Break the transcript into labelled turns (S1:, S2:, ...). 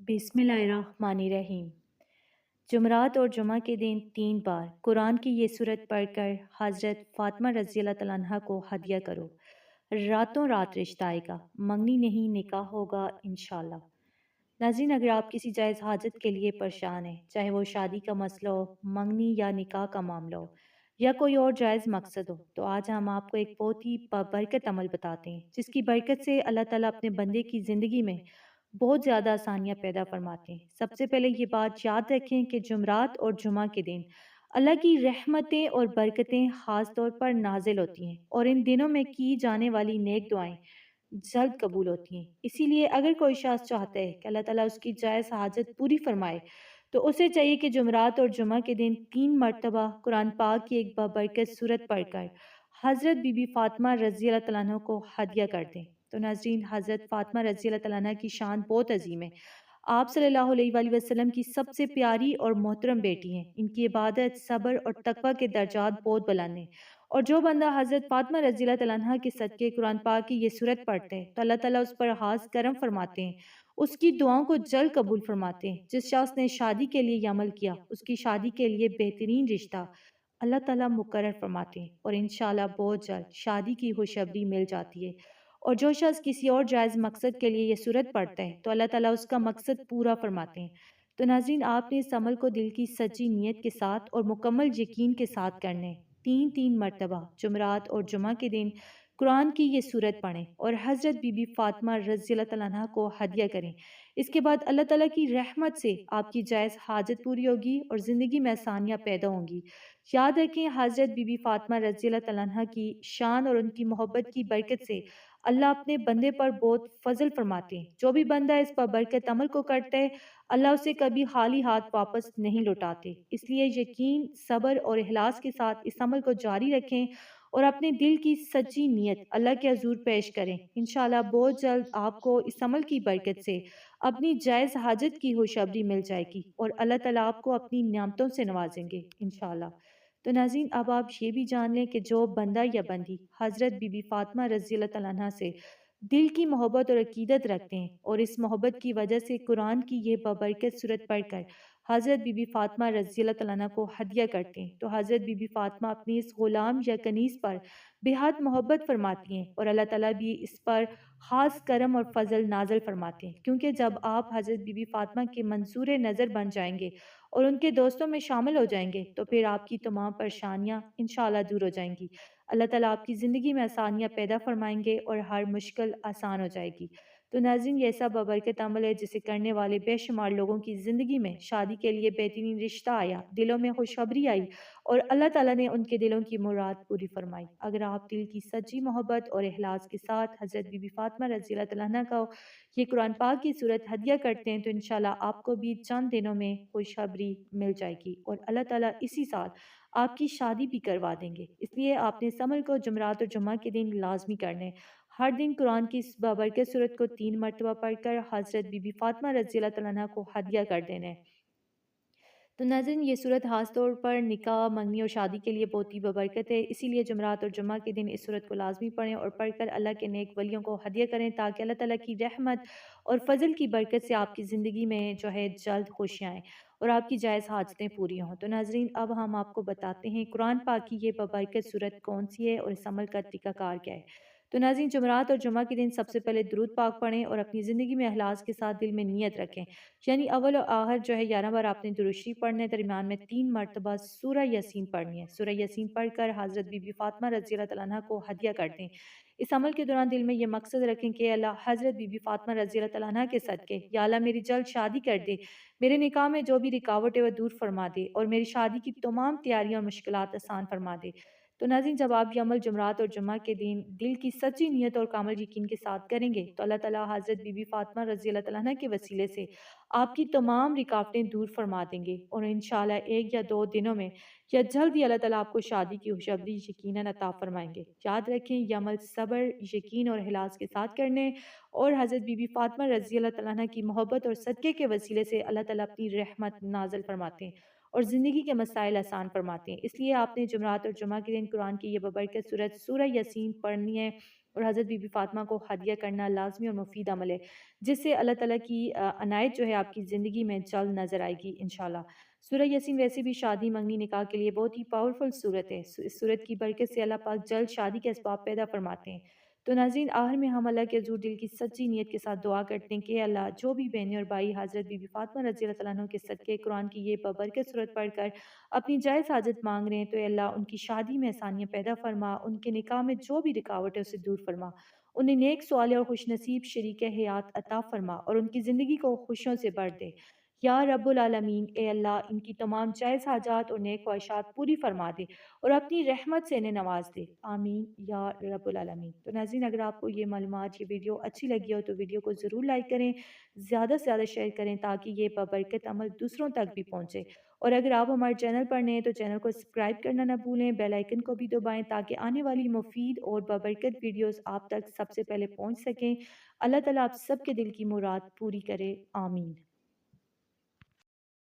S1: بسم اللہ الرحمن الرحیم۔ جمعرات اور جمعہ کے دن 3 بار قرآن کی یہ صورت پڑھ کر حضرت فاطمہ رضی اللہ تعالیٰ عنہ کو ہدیہ کرو، راتوں رات رشتہ آئے گا، منگنی نہیں نکاح ہوگا انشاءاللہ۔ ناظرین، اگر آپ کسی جائز حاجت کے لیے پریشان ہیں، چاہے وہ شادی کا مسئلہ ہو، منگنی یا نکاح کا معاملہ ہو، یا کوئی اور جائز مقصد ہو، تو آج ہم آپ کو ایک بہت ہی بابرکت عمل بتاتے ہیں جس کی برکت سے اللہ تعالیٰ اپنے بندے کی زندگی میں بہت زیادہ آسانیاں پیدا فرماتے ہیں۔ سب سے پہلے یہ بات یاد رکھیں کہ جمعرات اور جمعہ کے دن اللہ کی رحمتیں اور برکتیں خاص طور پر نازل ہوتی ہیں، اور ان دنوں میں کی جانے والی نیک دعائیں جلد قبول ہوتی ہیں۔ اسی لیے اگر کوئی شخص چاہتا ہے کہ اللہ تعالیٰ اس کی جائز حاجت پوری فرمائے، تو اسے چاہیے کہ جمعرات اور جمعہ کے دن 3 مرتبہ قرآن پاک کی ایک بابرکت صورت پڑھ کر حضرت بی بی فاطمہ رضی اللہ تعالیٰ عنہ کو ہدیہ کر دیں۔ تو ناظرین، حضرت فاطمہ رضی اللہ تعالیٰ عنہ کی شان بہت عظیم ہے۔ آپ صلی اللہ علیہ وآلہ وسلم کی سب سے پیاری اور محترم بیٹی ہیں۔ ان کی عبادت، صبر اور تقوی کے درجات بہت بلند ہیں، اور جو بندہ حضرت فاطمہ رضی اللہ تعالیٰ عنہ کے صدقے قرآن پاک کی یہ صورت پڑھتے ہیں تو اللہ تعالیٰ اس پر خاص کرم فرماتے ہیں، اس کی دعاؤں کو جلد قبول فرماتے ہیں۔ جس شخص نے شادی کے لیے یہ عمل کیا، اس کی شادی کے لیے بہترین رشتہ اللہ تعالیٰ مقرر فرماتے ہیں، اور انشاءاللہ بہت جلد شادی کی خوشخبری مل جاتی ہے۔ اور جو شخص کسی اور جائز مقصد کے لیے یہ صورت پڑھتا ہے تو اللہ تعالیٰ اس کا مقصد پورا فرماتے ہیں۔ تو ناظرین، آپ نے اس عمل کو دل کی سچی نیت کے ساتھ اور مکمل یقین کے ساتھ کرنے، 3 مرتبہ جمعرات اور جمعہ کے دن قرآن کی یہ صورت پڑھیں اور حضرت بی بی فاطمہ رضی اللہ تعالیٰ عنہ کو ہدیہ کریں۔ اس کے بعد اللہ تعالیٰ کی رحمت سے آپ کی جائز حاجت پوری ہوگی اور زندگی میں آسانیاں پیدا ہوں گی۔ یاد رکھیں، حضرت بی بی فاطمہ رضی اللہ تعالیٰ عنہ کی شان اور ان کی محبت کی برکت سے اللہ اپنے بندے پر بہت فضل فرماتے ہیں۔ جو بھی بندہ اس پر برکت عمل کو کرتا ہے، اللہ اسے کبھی خالی ہاتھ واپس نہیں لوٹاتے۔ اس لیے یقین، صبر اور اخلاص کے ساتھ اس عمل کو جاری رکھیں اور اپنے دل کی سچی نیت اللہ کے حضور پیش کریں۔ انشاءاللہ بہت جلد آپ کو اس عمل کی برکت سے اپنی جائز حاجت کی خوشخبری مل جائے گی، اور اللہ تعالیٰ آپ کو اپنی نعمتوں سے نوازیں گے انشاءاللہ۔ تو ناظرین، اب آپ یہ بھی جان لیں کہ جو بندہ یا بندی حضرت بی بی فاطمہ رضی اللہ تعالیٰ عنہ سے دل کی محبت اور عقیدت رکھتے ہیں، اور اس محبت کی وجہ سے قرآن کی یہ بابرکت صورت پڑھ کر حضرت بی بی فاطمہ رضی اللہ تعالیٰ عنہ کو ہدیہ کرتے ہیں، تو حضرت بی بی فاطمہ اپنی اس غلام یا کنیز پر بے حد محبت فرماتی ہیں، اور اللہ تعالیٰ بھی اس پر خاص کرم اور فضل نازل فرماتے ہیں، کیونکہ جب آپ حضرت بی بی فاطمہ کے منصور نظر بن جائیں گے اور ان کے دوستوں میں شامل ہو جائیں گے، تو پھر آپ کی تمام پریشانیاں انشاءاللہ دور ہو جائیں گی۔ اللہ تعالیٰ آپ کی زندگی میں آسانیاں پیدا فرمائیں گے اور ہر مشکل آسان ہو جائے گی۔ تو ناظرین، یہ ایسا بابرکت عمل ہے جسے کرنے والے بے شمار لوگوں کی زندگی میں شادی کے لیے بہترین رشتہ آیا، دلوں میں خوشخبری آئی، اور اللہ تعالیٰ نے ان کے دلوں کی مراد پوری فرمائی۔ اگر آپ دل کی سچی محبت اور اخلاص کے ساتھ حضرت بی بی فاطمہ رضی اللہ تعالیٰ عنہ کا یہ قرآن پاک کی صورت ہدیہ کرتے ہیں، تو انشاءاللہ آپ کو بھی چند دنوں میں خوشخبری مل جائے گی، اور اللہ تعالیٰ اسی سال آپ کی شادی بھی کروا دیں گے۔ اس لیے آپ نے اس عمل کو جمعرات اور جمعہ کے دن لازمی کرنے، ہر دن قرآن کی اس بابرکت صورت کو 3 مرتبہ پڑھ کر حضرت بی بی فاطمہ رضی اللہ تعالیٰ عنہ کو ہدیہ کر دینے۔ تو ناظرین، یہ صورت خاص طور پر نکاح، منگنی اور شادی کے لیے بہت ہی بابرکت ہے، اسی لیے جمعرات اور جمعہ کے دن اس صورت کو لازمی پڑھیں اور پڑھ کر اللہ کے نیک ولیوں کو ہدیہ کریں، تاکہ اللہ تعالیٰ کی رحمت اور فضل کی برکت سے آپ کی زندگی میں جلد خوشیاں آئیں اور آپ کی جائز حاجتیں پوری ہوں۔ تو ناظرین، اب ہم آپ کو بتاتے ہیں قرآن پاک کی یہ بابرکت صورت کون سی ہے اور اس عمل کا طریقہ کار کیا ہے۔ تو ناظرین، جمعرات اور جمعہ کے دن سب سے پہلے درود پاک پڑھیں اور اپنی زندگی میں اخلاص کے ساتھ دل میں نیت رکھیں، یعنی اول اور آخر 11 بار آپ نے درود شریف پڑھنا ہے، درمیان میں 3 مرتبہ سورہ یاسین پڑھنی ہے۔ سورہ یاسین پڑھ کر حضرت بی بی فاطمہ رضی اللہ تعالیٰ عنہ کو ہدیہ کر دیں۔ اس عمل کے دوران دل میں یہ مقصد رکھیں کہ اللہ، حضرت بی بی فاطمہ رضی اللہ تعالیٰ عنہ کے صدقے یا اللہ میری جلد شادی کر دے، میرے نکاح میں جو بھی رکاوٹ ہے وہ دور فرما دے، اور میری شادی کی تمام تیاریاں اور مشکلات آسان فرما دے۔ تو ناظرین، جب آپ یہ عمل جمعرات اور جمعہ کے دن دل کی سچی نیت اور کامل یقین کے ساتھ کریں گے، تو اللہ تعالیٰ حضرت بی بی فاطمہ رضی اللہ تعالیٰ عنہ کے وسیلے سے آپ کی تمام رکاوٹیں دور فرما دیں گے، اور انشاءاللہ 1 یا 2 دنوں میں یا جلد ہی اللہ تعالیٰ آپ کو شادی کی خوشخبری یقیناً عطا فرمائیں گے۔ یاد رکھیں، یہ عمل صبر، یقین اور اخلاص کے ساتھ کرنے، اور حضرت بی بی فاطمہ رضی اللہ تعالیٰ عنہ کی محبت اور صدقے کے وسیلے سے اللہ تعالیٰ اپنی رحمت نازل فرماتے ہیں اور زندگی کے مسائل آسان فرماتے ہیں۔ اس لیے آپ نے جمعرات اور جمعہ کے دن قرآن کی یہ بابرکت سورہ یاسین پڑھنی ہے، اور حضرت بی بی فاطمہ کو ہدیہ کرنا لازمی اور مفید عمل ہے، جس سے اللہ تعالیٰ کی عنایت جو ہے آپ کی زندگی میں جلد نظر آئے گی انشاءاللہ۔ سورہ یاسین ویسے بھی شادی منگنی نکاح کے لیے بہت ہی پاورفل صورت ہے۔ اس صورت کی برکت سے اللہ پاک جلد شادی کے اسباب پیدا فرماتے ہیں۔ تو ناظرین، آخر میں ہم اللہ کے حضور دل کی سچی نیت کے ساتھ دعا کرتے ہیں کہ اے اللہ، جو بھی بہنیں اور بھائی حضرت بی بی فاطمہ رضی اللہ تعالیٰ عنہ کے صدقے قرآن کی یہ بابرکت صورت پڑھ کر اپنی جائز حاجت مانگ رہے ہیں، تو اے اللہ ان کی شادی میں آسانیاں پیدا فرما، ان کے نکاح میں جو بھی رکاوٹ ہے اسے دور فرما، انہیں نیک صالح اور خوش نصیب شریک حیات عطا فرما اور ان کی زندگی کو خوشیوں سے بھر دے۔ یا رب العالمین، اے اللہ ان کی تمام جائز حاجات اور نیک خواہشات پوری فرما دے اور اپنی رحمت سے انہیں نواز دے، آمین یا رب العالمین۔ تو ناظرین، اگر آپ کو یہ معلومات، یہ ویڈیو اچھی لگی ہو تو ویڈیو کو ضرور لائک کریں، زیادہ سے زیادہ شیئر کریں تاکہ یہ بابرکت عمل دوسروں تک بھی پہنچے، اور اگر آپ ہمارے چینل پر نئے ہیں تو چینل کو سبسکرائب کرنا نہ بھولیں، بیل آئیکن کو بھی دبائیں تاکہ آنے والی مفید اور بابرکت ویڈیوز آپ تک سب سے پہلے پہنچ سکیں۔ اللہ تعالیٰ آپ سب کے دل کی مراد پوری کرے، آمین۔